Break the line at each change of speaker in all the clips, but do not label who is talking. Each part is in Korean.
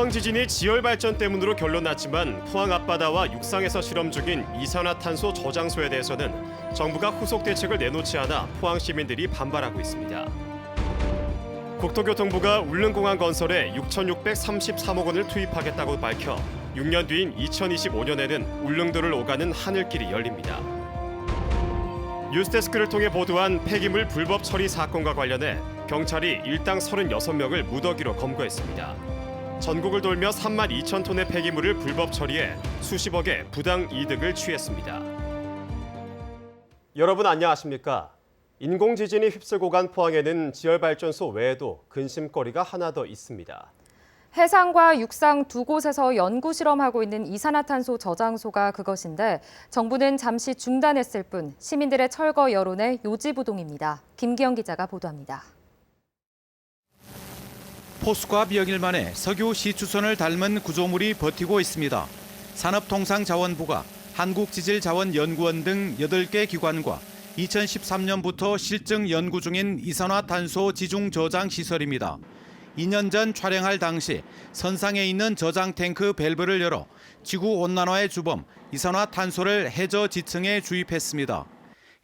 포항 지진이 지열 발전 때문으로 결론 났지만 포항 앞바다와 육상에서 실험 중인 이산화탄소 저장소에 대해서는 정부가 후속 대책을 내놓지 않아 포항 시민들이 반발하고 있습니다. 국토교통부가 울릉공항 건설에 6,633억 원을 투입하겠다고 밝혀 6년 뒤인 2025년에는 울릉도를 오가는 하늘길이 열립니다. 뉴스데스크를 통해 보도한 폐기물 불법 처리 사건과 관련해 경찰이 일당 36명을 무더기로 검거했습니다. 전국을 돌며 3만 2천 톤의 폐기물을 불법 처리해 수십억의 부당 이득을 취했습니다. 여러분 안녕하십니까? 인공지진이 휩쓸고 간 포항에는 지열발전소 외에도 근심거리가 하나 더 있습니다.
해상과 육상 두 곳에서 연구 실험하고 있는 이산화탄소 저장소가 그것인데 정부는 잠시 중단했을 뿐 시민들의 철거 여론에 요지부동입니다. 김기영 기자가 보도합니다.
포수과 몇일 만에 석유 시추선을 닮은 구조물이 버티고 있습니다. 산업통상자원부가 한국지질자원연구원 등 8개 기관과 2013년부터 실증 연구 중인 이산화탄소 지중 저장 시설입니다. 2년 전 촬영할 당시 선상에 있는 저장 탱크 밸브를 열어 지구 온난화의 주범 이산화탄소를 해저 지층에 주입했습니다.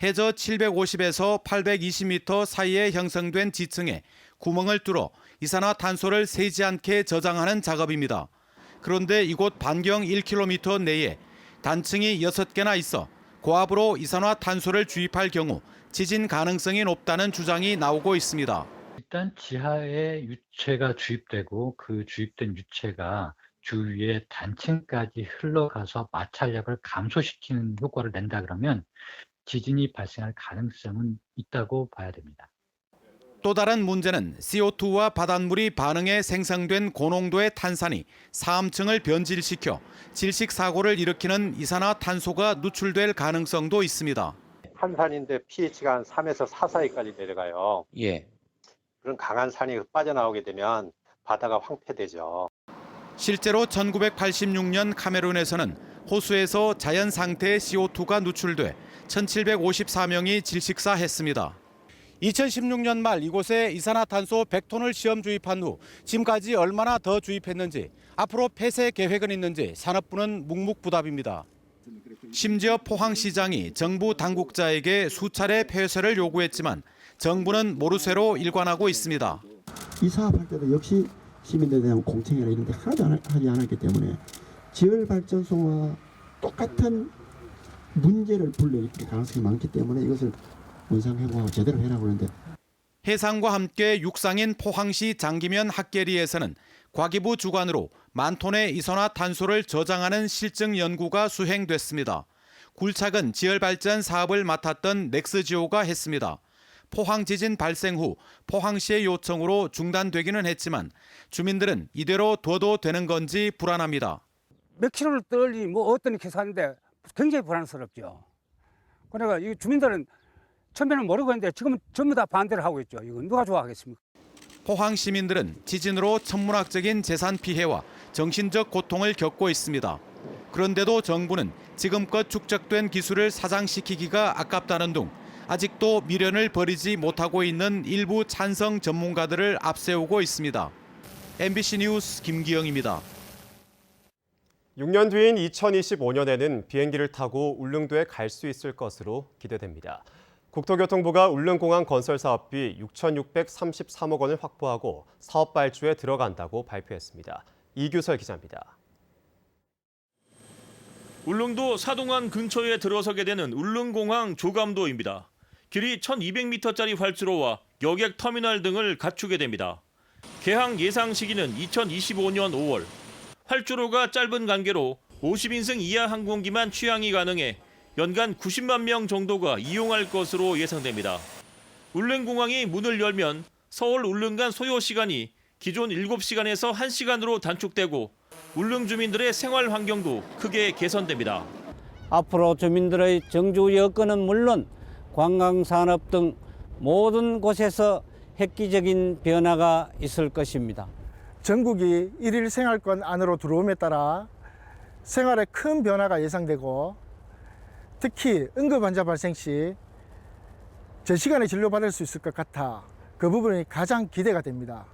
해저 750에서 820m 사이에 형성된 지층에 구멍을 뚫어 이산화탄소를 새지 않게 저장하는 작업입니다. 그런데 이곳 반경 1km 내에 단층이 6개나 있어 고압으로 이산화탄소를 주입할 경우 지진 가능성이 높다는 주장이 나오고 있습니다.
일단 지하에 유체가 주입되고 그 주입된 유체가 주위의 단층까지 흘러가서 마찰력을 감소시키는 효과를 낸다 그러면 지진이 발생할 가능성은 있다고 봐야 됩니다.
또 다른 문제는 CO2와 바닷물이 반응해 생성된 고농도의 탄산이 사암층을 변질시켜 질식사고를 일으키는 이산화탄소가 누출될 가능성도 있습니다.
탄산인데 pH가 한 3에서 4 사이까지 내려가요.
예.
그런 강한 산이 빠져나오게 되면 바다가 황폐되죠.
실제로 1986년 카메룬에서는 호수에서 자연 상태의 CO2가 누출돼 1,754명이 질식사했습니다. 2016년 말 이곳에 이산화탄소 100톤을 시험 주입한 후 지금까지 얼마나 더 주입했는지 앞으로 폐쇄 계획은 있는지 산업부는 묵묵부답입니다. 심지어 포항시장이 정부 당국자에게 수차례 폐쇄를 요구했지만 정부는 모르쇠로 일관하고 있습니다.
이 사업할 때도 역시 시민들에 대한 공청회나 이런 데 하나도 하지 않았기 때문에 지열발전소와 똑같은 문제를 불러일으킬 가능성이 많기 때문에 이것을 원상회고하고 제대로 해라고 하는데
해상과 함께 육상인 포항시 장기면 학계리에서는 과기부 주관으로 10,000톤의 이산화탄소를 저장하는 실증 연구가 수행됐습니다. 굴착은 지열발전 사업을 맡았던 넥스지오가 했습니다. 포항 지진 발생 후 포항시의 요청으로 중단되기는 했지만 주민들은 이대로 둬도 되는 건지 불안합니다.
몇 킬로를 떨리 뭐 어떤 계산인데 굉장히 불안스럽죠. 그러니까 이 주민들은 처음에는 모르고 했는데 지금은 전부 다 반대를 하고 있죠. 이거 누가 좋아하겠습니까?
포항 시민들은 지진으로 천문학적인 재산 피해와 정신적 고통을 겪고 있습니다. 그런데도 정부는 지금껏 축적된 기술을 사장시키기가 아깝다는 등 아직도 미련을 버리지 못하고 있는 일부 찬성 전문가들을 앞세우고 있습니다. MBC 뉴스 김기영입니다.
6년 뒤인 2025년에는 비행기를 타고 울릉도에 갈 수 있을 것으로 기대됩니다. 국토교통부가 울릉공항 건설 사업비 6,633억 원을 확보하고 사업 발주에 들어간다고 발표했습니다. 이규설 기자입니다.
울릉도 사동항 근처에 들어서게 되는 울릉공항 조감도입니다. 길이 1,200m짜리 활주로와 여객 터미널 등을 갖추게 됩니다. 개항 예상 시기는 2025년 5월. 활주로가 짧은 관계로 50인승 이하 항공기만 취항이 가능해 연간 90만 명 정도가 이용할 것으로 예상됩니다. 울릉공항이 문을 열면 서울 울릉 간 소요 시간이 기존 7시간에서 1시간으로 단축되고 울릉 주민들의 생활 환경도 크게 개선됩니다.
앞으로 주민들의 정주 여건은 물론 관광산업 등 모든 곳에서 획기적인 변화가 있을 것입니다.
전국이 일일 생활권 안으로 들어옴에 따라 생활에 큰 변화가 예상되고 특히 응급환자 발생 시 저 시간에 진료받을 수 있을 것 같아 그 부분이 가장 기대가 됩니다.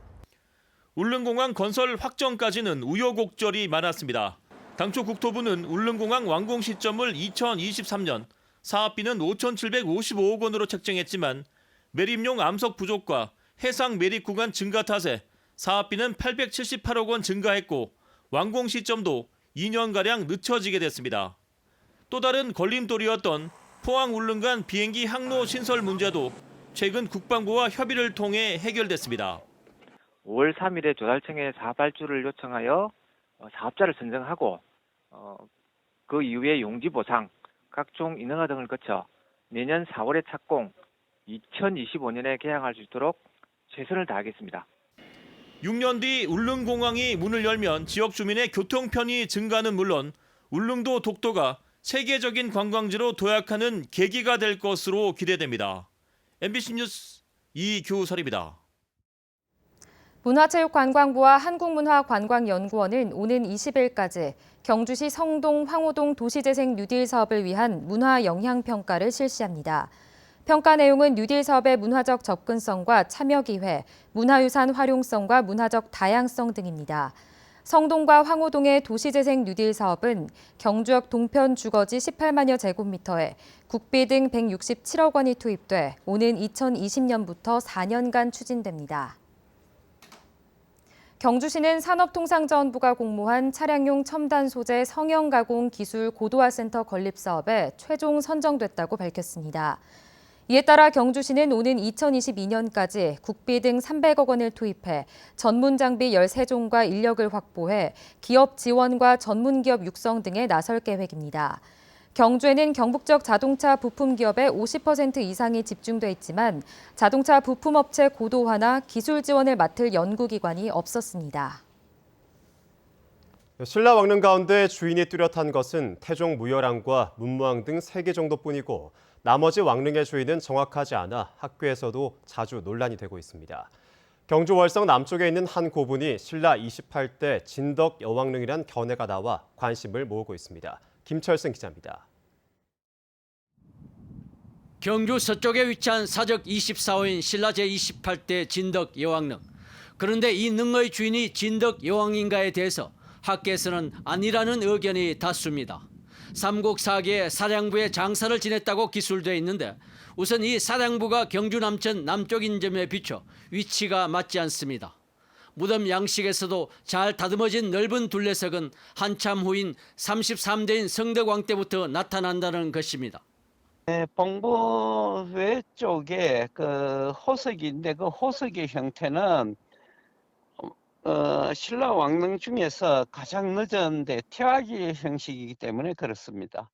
울릉공항 건설 확정까지는 우여곡절이 많았습니다. 당초 국토부는 울릉공항 완공 시점을 2023년, 사업비는 5,755억 원으로 책정했지만 매립용 암석 부족과 해상 매립 구간 증가 탓에 사업비는 878억 원 증가했고 완공 시점도 2년가량 늦춰지게 됐습니다. 또 다른 걸림돌이었던 포항 울릉 간 비행기 항로 신설 문제도 최근 국방부와 협의를 통해 해결됐습니다.
5월 3일에 조달청에 사업 발주를 요청하여 사업자를 선정하고 그 이후에 용지 보상, 각종 인허가 등을 거쳐 내년 4월에 착공, 2025년에 개항할 수 있도록 최선을 다하겠습니다.
6년 뒤 울릉공항이 문을 열면 지역 주민의 교통 편의 증가는 물론 울릉도 독도가 세계적인 관광지로 도약하는 계기가 될 것으로 기대됩니다. MBC 뉴스 이규설입니다.
문화체육관광부와 한국문화관광연구원은 오는 20일까지 경주시 성동 황호동 도시재생 뉴딜 사업을 위한 문화 영향평가를 실시합니다. 평가 내용은 뉴딜 사업의 문화적 접근성과 참여 기회, 문화유산 활용성과 문화적 다양성 등입니다. 성동과 황호동의 도시재생 뉴딜 사업은 경주역 동편 주거지 18만여 제곱미터에 국비 등 167억 원이 투입돼 오는 2020년부터 4년간 추진됩니다. 경주시는 산업통상자원부가 공모한 차량용 첨단 소재 성형 가공 기술 고도화 센터 건립 사업에 최종 선정됐다고 밝혔습니다. 이에 따라 경주시는 오는 2022년까지 국비 등 300억 원을 투입해 전문 장비 13종과 인력을 확보해 기업 지원과 전문 기업 육성 등에 나설 계획입니다. 경주에는 경북적 자동차 부품 기업의 50% 이상이 집중돼 있지만 자동차 부품업체 고도화나 기술 지원을 맡을 연구기관이 없었습니다.
신라 왕릉 가운데 주인이 뚜렷한 것은 태종 무열왕과 문무왕 등 3개 정도뿐이고 나머지 왕릉의 주인은 정확하지 않아 학교에서도 자주 논란이 되고 있습니다. 경주 월성 남쪽에 있는 한 고분이 신라 28대 진덕 여왕릉이란 견해가 나와 관심을 모으고 있습니다. 김철승 기자입니다.
경주 서쪽에 위치한 사적 24호인 신라 제28대 진덕 여왕릉. 그런데 이 능의 주인이 진덕 여왕인가에 대해서 학계에서는 아니라는 의견이 다수입니다. 삼국사기에 사량부의 장사를 지냈다고 기술되어 있는데 우선 이 사량부가 경주 남천 남쪽인 점에 비춰 위치가 맞지 않습니다. 무덤 양식에서도 잘 다듬어진 넓은 둘레석은 한참 후인 33대인 성덕왕 때부터 나타난다는 것입니다.
봉부 외쪽에 그 호석인데 그 호석의 형태는 신라 왕릉 중에서 가장 늦은데 태화기 형식이기 때문에 그렇습니다.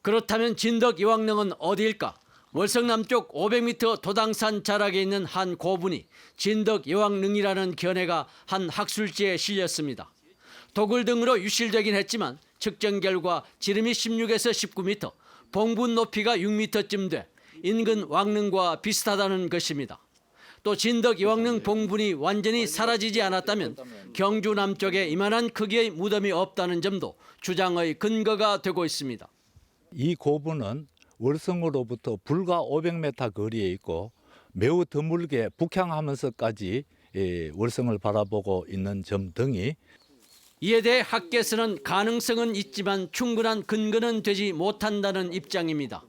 그렇다면 진덕 여왕릉은 어디일까? 월성 남쪽 500m 도당산 자락에 있는 한 고분이 진덕 여왕릉이라는 견해가 한 학술지에 실렸습니다. 도굴 등으로 유실되긴 했지만 측정 결과 지름이 16에서 19m, 봉분 높이가 6m쯤 돼 인근 왕릉과 비슷하다는 것입니다. 또 진덕 여왕릉 봉분이 완전히 사라지지 않았다면 경주 남쪽에 이만한 크기의 무덤이 없다는 점도 주장의 근거가 되고 있습니다.
이 고분은 월성으로부터 불과 500m 거리에 있고 매우 드물게 북향하면서까지 월성을 바라보고 있는 점 등이
이에 대해 학계에서는 가능성은 있지만 충분한 근거는 되지 못한다는 입장입니다.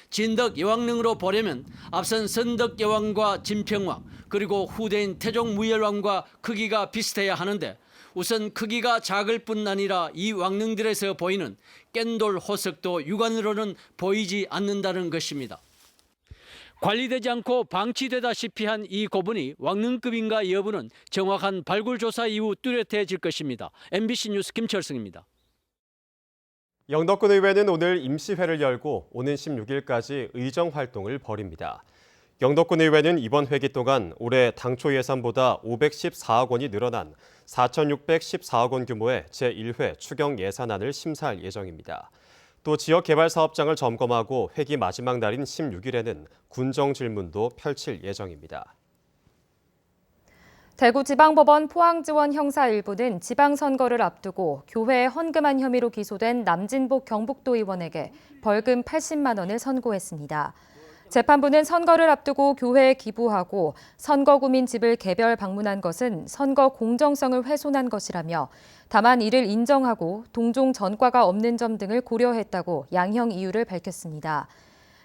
진덕 여왕릉으로 보려면 앞선 선덕 여왕과 진평왕 그리고 후대인 태종 무열왕과 크기가 비슷해야 하는데 우선 크기가 작을 뿐 아니라 이 왕릉들에서 보이는 깬돌 호석도 육안으로는 보이지 않는다는 것입니다. 관리되지 않고 방치되다시피 한 이 고분이 왕릉급인가 여부는 정확한 발굴 조사 이후 뚜렷해질 것입니다. MBC 뉴스 김철승입니다.
영덕군 의회는 오늘 임시회를 열고 오는 16일까지 의정 활동을 벌입니다. 영덕군 의회는 이번 회기 동안 올해 당초 예산보다 514억 원이 늘어난 4,614억 원 규모의 제1회 추경 예산안을 심사할 예정입니다. 또 지역 개발 사업장을 점검하고 회기 마지막 날인 16일에는 군정 질문도 펼칠 예정입니다.
대구지방법원 포항지원 형사 1부는 지방선거를 앞두고 교회에 헌금한 혐의로 기소된 남진복 경북도 의원에게 벌금 80만 원을 선고했습니다. 재판부는 선거를 앞두고 교회에 기부하고 선거구민 집을 개별 방문한 것은 선거 공정성을 훼손한 것이라며 다만 이를 인정하고 동종 전과가 없는 점 등을 고려했다고 양형 이유를 밝혔습니다.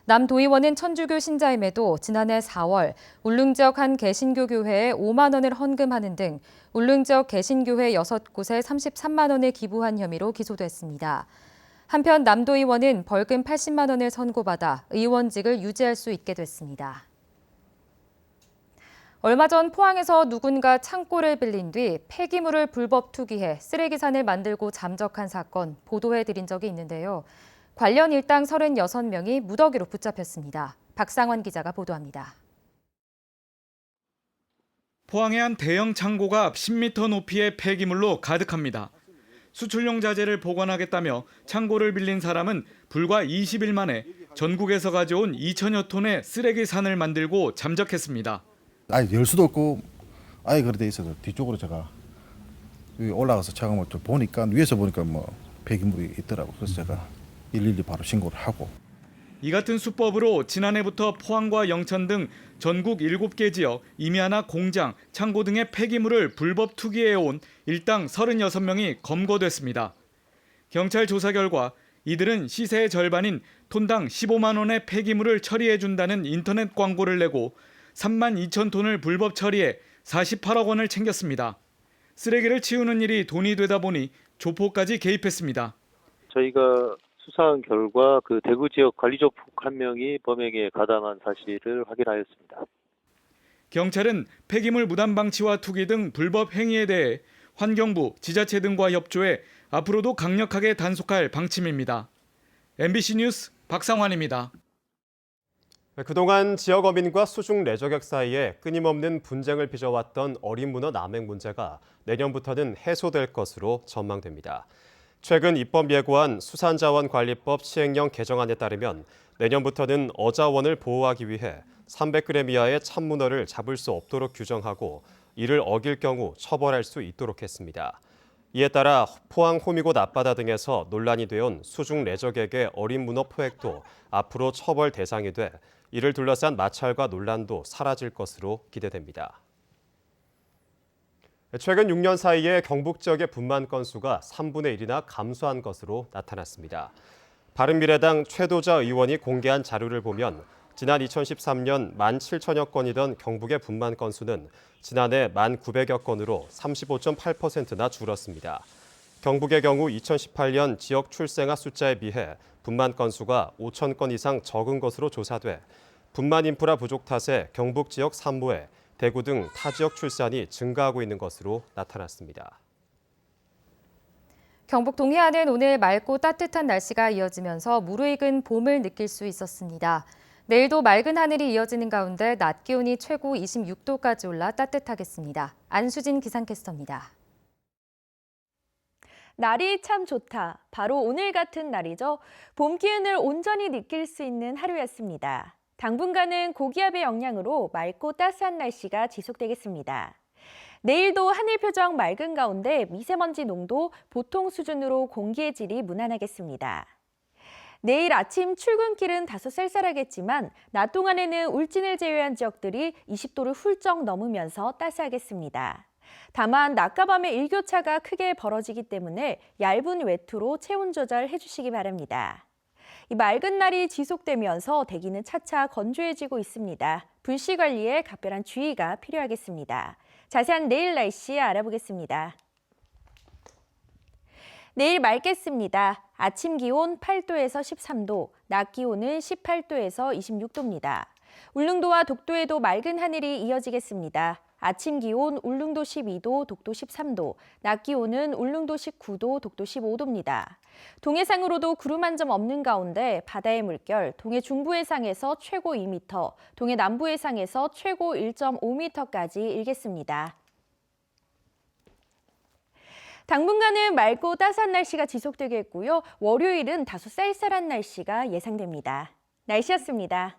남 도의원은 천주교 신자임에도 지난해 4월 울릉 지역 한 개신교 교회에 5만 원을 헌금하는 등 울릉 지역 개신교회 6곳에 33만 원을 기부한 혐의로 기소됐습니다. 한편 남 도의원은 벌금 80만 원을 선고받아 의원직을 유지할 수 있게 됐습니다. 얼마 전 포항에서 누군가 창고를 빌린 뒤 폐기물을 불법 투기해 쓰레기산을 만들고 잠적한 사건 보도해드린 적이 있는데요. 관련 일당 36명이 무더기로 붙잡혔습니다. 박상원 기자가 보도합니다.
포항의 한 대형 창고가 10m 높이의 폐기물로 가득합니다. 수출용 자재를 보관하겠다며 창고를 빌린 사람은 불과 20일 만에 전국에서 가져온 2천여 톤의 쓰레기산을 만들고 잠적했습니다.
아예 열 수도 없고 아예 그렇게 돼 있어서 뒤쪽으로 제가 위에 올라가서 차가워 보니까 위에서 보니까 뭐 폐기물이 있더라고. 그래서 제가 112 바로 신고를 하고.
이 같은 수법으로 지난해부터 포항과 영천 등 전국 7개 지역 임야나 공장, 창고 등의 폐기물을 불법 투기해온 일당 36명이 검거됐습니다. 경찰 조사 결과 이들은 시세의 절반인 톤당 15만 원의 폐기물을 처리해준다는 인터넷 광고를 내고 3만 2천 톤을 불법 처리해 48억 원을 챙겼습니다. 쓰레기를 치우는 일이 돈이 되다 보니 조포까지 개입했습니다.
저희가 수사한 결과 그 대구 지역 관리조폭 한 명이 범행에 가담한 사실을 확인하였습니다.
경찰은 폐기물 무단 방치와 투기 등 불법 행위에 대해 환경부, 지자체 등과 협조해 앞으로도 강력하게 단속할 방침입니다. MBC 뉴스 박상환입니다.
그동안 지역 어민과 수중 레저객 사이에 끊임없는 분쟁을 빚어왔던 어린 문어 남획 문제가 내년부터는 해소될 것으로 전망됩니다. 최근 입법 예고한 수산자원관리법 시행령 개정안에 따르면 내년부터는 어자원을 보호하기 위해 300g 이하의 참문어를 잡을 수 없도록 규정하고 이를 어길 경우 처벌할 수 있도록 했습니다. 이에 따라 포항 호미곶 앞바다 등에서 논란이 되어온 수중 레저객의 어린 문어 포획도 앞으로 처벌 대상이 돼 이를 둘러싼 마찰과 논란도 사라질 것으로 기대됩니다. 최근 6년 사이에 경북 지역의 분만 건수가 3분의 1이나 감소한 것으로 나타났습니다. 바른미래당 최도자 의원이 공개한 자료를 보면 지난 2013년 17,000여 건이던 경북의 분만 건수는 지난해 1,900여 건으로 35.8%나 줄었습니다. 경북의 경우 2018년 지역 출생아 숫자에 비해 분만 건수가 5,000건 이상 적은 것으로 조사돼 분만 인프라 부족 탓에 경북 지역 산모에 대구 등 타 지역 출산이 증가하고 있는 것으로 나타났습니다.
경북 동해안은 오늘 맑고 따뜻한 날씨가 이어지면서 무르익은 봄을 느낄 수 있었습니다. 내일도 맑은 하늘이 이어지는 가운데 낮 기온이 최고 26도까지 올라 따뜻하겠습니다. 안수진 기상캐스터입니다.
날이 참 좋다. 바로 오늘 같은 날이죠. 봄 기운을 온전히 느낄 수 있는 하루였습니다. 당분간은 고기압의 영향으로 맑고 따스한 날씨가 지속되겠습니다. 내일도 하늘 표정 맑은 가운데 미세먼지 농도 보통 수준으로 공기의 질이 무난하겠습니다. 내일 아침 출근길은 다소 쌀쌀하겠지만 낮 동안에는 울진을 제외한 지역들이 20도를 훌쩍 넘으면서 따스하겠습니다. 다만 낮과 밤의 일교차가 크게 벌어지기 때문에 얇은 외투로 체온 조절해 주시기 바랍니다. 이 맑은 날이 지속되면서 대기는 차차 건조해지고 있습니다. 불씨 관리에 각별한 주의가 필요하겠습니다. 자세한 내일 날씨 알아보겠습니다. 내일 맑겠습니다. 아침 기온 8도에서 13도, 낮 기온은 18도에서 26도입니다. 울릉도와 독도에도 맑은 하늘이 이어지겠습니다. 아침 기온 울릉도 12도, 독도 13도, 낮 기온은 울릉도 19도, 독도 15도입니다. 동해상으로도 구름 한 점 없는 가운데 바다의 물결 동해 중부 해상에서 최고 2m, 동해 남부 해상에서 최고 1.5m까지 일겠습니다. 당분간은 맑고 따스한 날씨가 지속되겠고요. 월요일은 다소 쌀쌀한 날씨가 예상됩니다. 날씨였습니다.